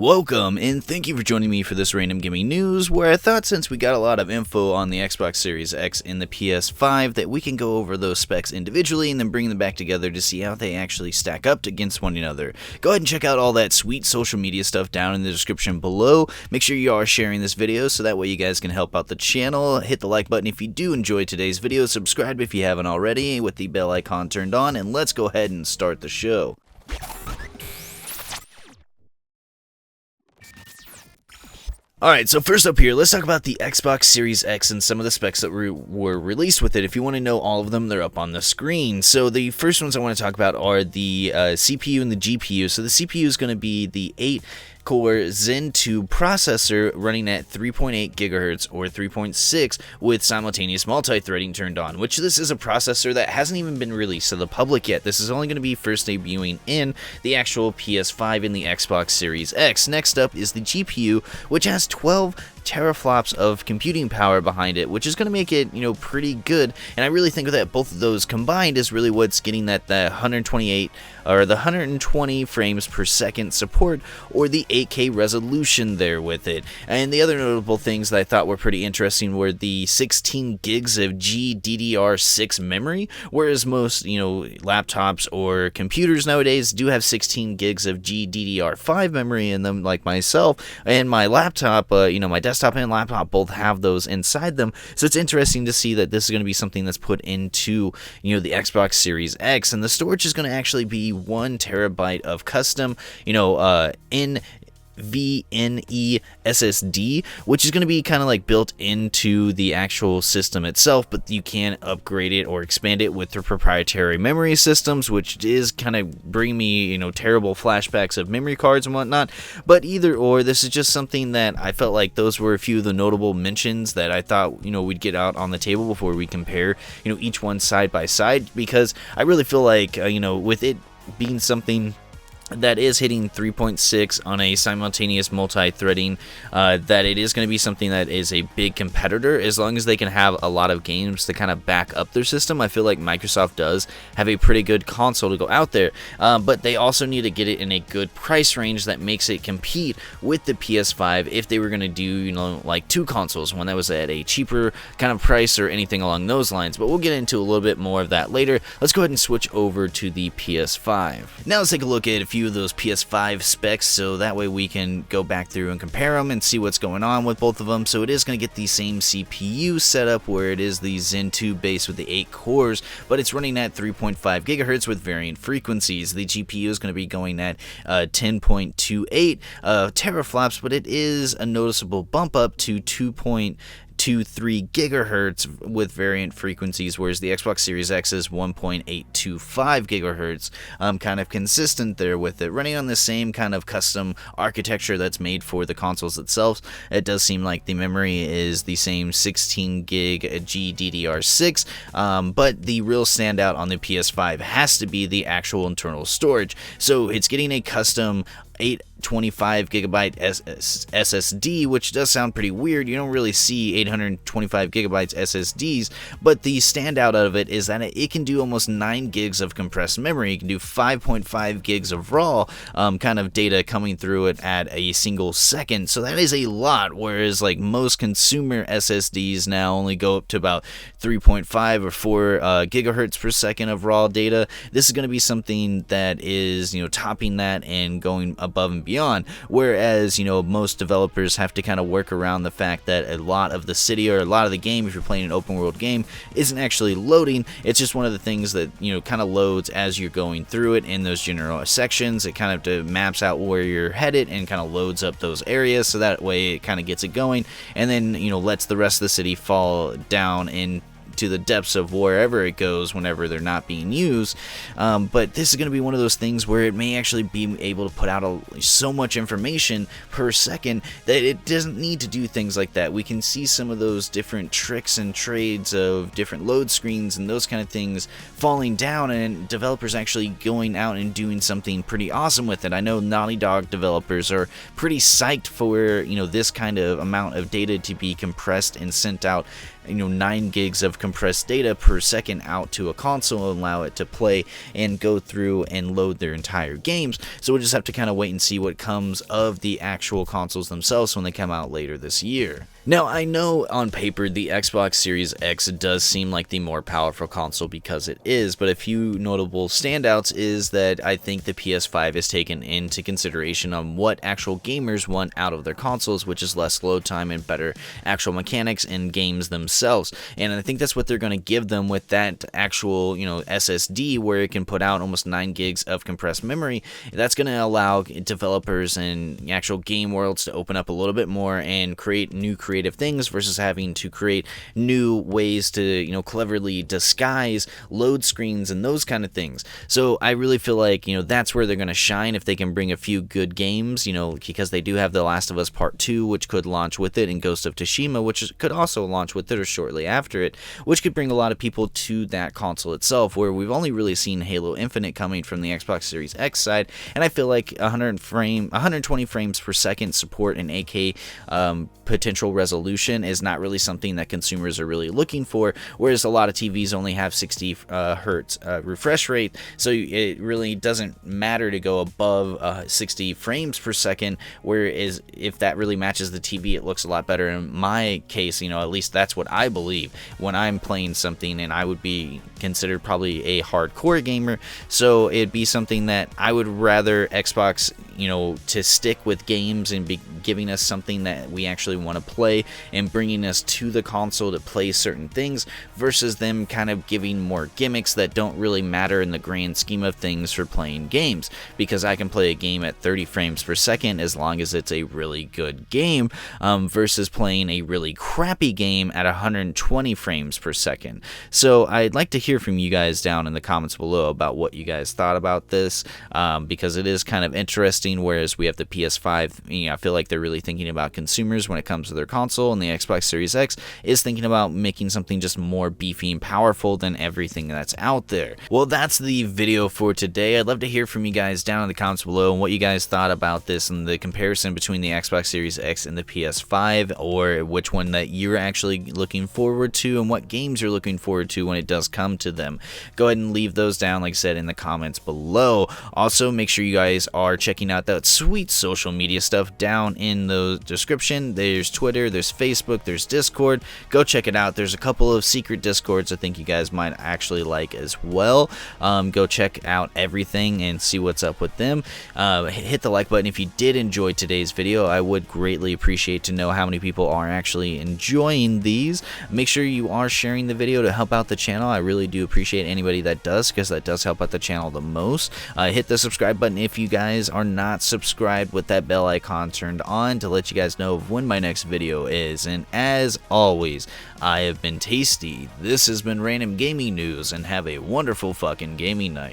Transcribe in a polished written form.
Welcome, and thank you for joining me for this random gaming news, where I thought since we got a lot of info on the Xbox Series X and the PS5 that we can go over those specs individually and then bring them back together to see how they actually stack up against one another. Go ahead and check out all that sweet social media stuff down in the description below. Make sure you are sharing this video so that way you guys can help out the channel. Hit the like button if you do enjoy today's video, subscribe if you haven't already with the bell icon turned on, and let's go ahead and start the show. Alright, so first up here, let's talk about the Xbox Series X and some of the specs that were released with it. If you want to know all of them, they're up on the screen. So the first ones I want to talk about are the CPU and the GPU. So the CPU is going to be the 8-core Zen 2 processor running at 3.8 gigahertz or 3.6 with simultaneous multi-threading turned on, which this is a processor that hasn't even been released to the public yet. This is only going to be first debuting in the actual PS5 and the Xbox Series X. Next up is the GPU, which has 12 teraflops of computing power behind it, which is going to make it, pretty good. And I really think that both of those combined is really what's getting that the 128 or the 120 frames per second support or the 8K resolution there with it. And the other notable things that I thought were pretty interesting were the 16 gigs of GDDR6 memory, whereas most, laptops or computers nowadays do have 16 gigs of GDDR5 memory in them, like myself, and my laptop, my desktop and laptop both have those inside them. So it's interesting to see that this is going to be something that's put into, the Xbox Series X, and the storage is going to actually be 1 terabyte of custom, NVMe SSD, which is going to be kind of like built into the actual system itself, but you can upgrade it or expand it with their proprietary memory systems, which is kind of bringing me, terrible flashbacks of memory cards and whatnot. But either or, this is just something that I felt like those were a few of the notable mentions that I thought, we'd get out on the table before we compare, each one side by side, because I really feel like, with it being something that is hitting 3.6 on a simultaneous multi-threading, that it is going to be something that is a big competitor as long as they can have a lot of games to kind of back up their system. I feel like Microsoft does have a pretty good console to go out there, but they also need to get it in a good price range that makes it compete with the PS5 if they were going to do, like 2 consoles, one that was at a cheaper kind of price or anything along those lines. But we'll get into a little bit more of that later. Let's go ahead and switch over to the PS5. Now let's take a look at a few of those PS5 specs, so that way we can go back through and compare them and see what's going on with both of them. So it is going to get the same CPU setup where it is the Zen 2 base with the 8 cores, but it's running at 3.5 gigahertz with variant frequencies. The GPU is going to be going at 10.28 teraflops, but it is a noticeable bump up to 2.23 gigahertz with variant frequencies, whereas the Xbox Series X is 1.825 gigahertz. Kind of consistent there with it, running on the same kind of custom architecture that's made for the consoles itself. It does seem like the memory is the same 16 gig GDDR6, but the real standout on the PS5 has to be the actual internal storage. So it's getting a custom 825 gigabyte SSD, which does sound pretty weird. You don't really see 825 gigabytes SSDs, but the standout of it is that it can do almost 9 gigs of compressed memory. You can do 5.5 gigs of raw kind of data coming through it at a single second. So that is a lot, whereas like most consumer SSDs now only go up to about 3.5 or 4 gigahertz per second of raw data. This is going to be something that is, topping that and going above and beyond, whereas most developers have to kind of work around the fact that a lot of the city or a lot of the game, if you're playing an open world game, isn't actually loading. It's just one of the things that kind of loads as you're going through it in those general sections. It kind of maps out where you're headed and kind of loads up those areas, so that way it kind of gets it going, and then lets the rest of the city fall down in to the depths of wherever it goes whenever they're not being used. But this is going to be one of those things where it may actually be able to put out so much information per second that it doesn't need to do things like that. We can see some of those different tricks and trades of different load screens and those kind of things falling down, and developers actually going out and doing something pretty awesome with it. I know Naughty Dog developers are pretty psyched for this kind of amount of data to be compressed and sent out 9 gigs of compressed data per second out to a console and allow it to play and go through and load their entire games. So we'll just have to kind of wait and see what comes of the actual consoles themselves when they come out later this year. Now, I know on paper the Xbox Series X does seem like the more powerful console because it is, but a few notable standouts is that I think the PS5 is taken into consideration on what actual gamers want out of their consoles, which is less load time and better actual mechanics in games themselves. And I think that's what they're going to give them with that actual, SSD, where it can put out almost 9 gigs of compressed memory. That's going to allow developers and actual game worlds to open up a little bit more and create new creative things versus having to create new ways to cleverly disguise load screens and those kind of things. So I really feel like that's where they're going to shine if they can bring a few good games, because they do have The Last of Us Part 2, which could launch with it, and Ghost of Tsushima, which could also launch with it or shortly after it, which could bring a lot of people to that console itself, where we've only really seen Halo Infinite coming from the Xbox Series X side. And I feel like 120 frames per second support in 8K potential resolution is not really something that consumers are really looking for, whereas a lot of TVs only have 60 hertz refresh rate, so it really doesn't matter to go above 60 frames per second, whereas if that really matches the TV, it looks a lot better. In my case, at least that's what I believe when I'm playing something, and I would be considered probably a hardcore gamer, so it'd be something that I would rather Xbox to stick with games and be giving us something that we actually want to play and bringing us to the console to play certain things, versus them kind of giving more gimmicks that don't really matter in the grand scheme of things for playing games, because I can play a game at 30 frames per second as long as it's a really good game, versus playing a really crappy game at 120 frames per second. So I'd like to hear from you guys down in the comments below about what you guys thought about this, because it is kind of interesting. Whereas we have the PS5, I feel like they're really thinking about consumers when it comes to their console, and the Xbox Series X is thinking about making something just more beefy and powerful than everything that's out there. Well, that's the video for today. I'd love to hear from you guys down in the comments below and what you guys thought about this and the comparison between the Xbox Series X and the PS5, or which one that you're actually looking forward to and what games you're looking forward to when it does come to them. Go ahead and leave those down, like I said, in the comments below. Also, make sure you guys are checking out that sweet social media stuff down in the description. There's Twitter, there's Facebook, there's Discord. Go check it out. There's a couple of secret Discords I think you guys might actually like as well. Go check out everything and see what's up with them. Hit the like button if you did enjoy today's video. I would greatly appreciate to know how many people are actually enjoying these. Make sure you are sharing the video to help out the channel. I really do appreciate anybody that does, because that does help out the channel the most. Hit the subscribe button if you guys are not subscribed, with that bell icon turned on to let you guys know of when my next video is. And as always, I have been Tasty. This has been Random Gaming News, and have a wonderful fucking gaming night.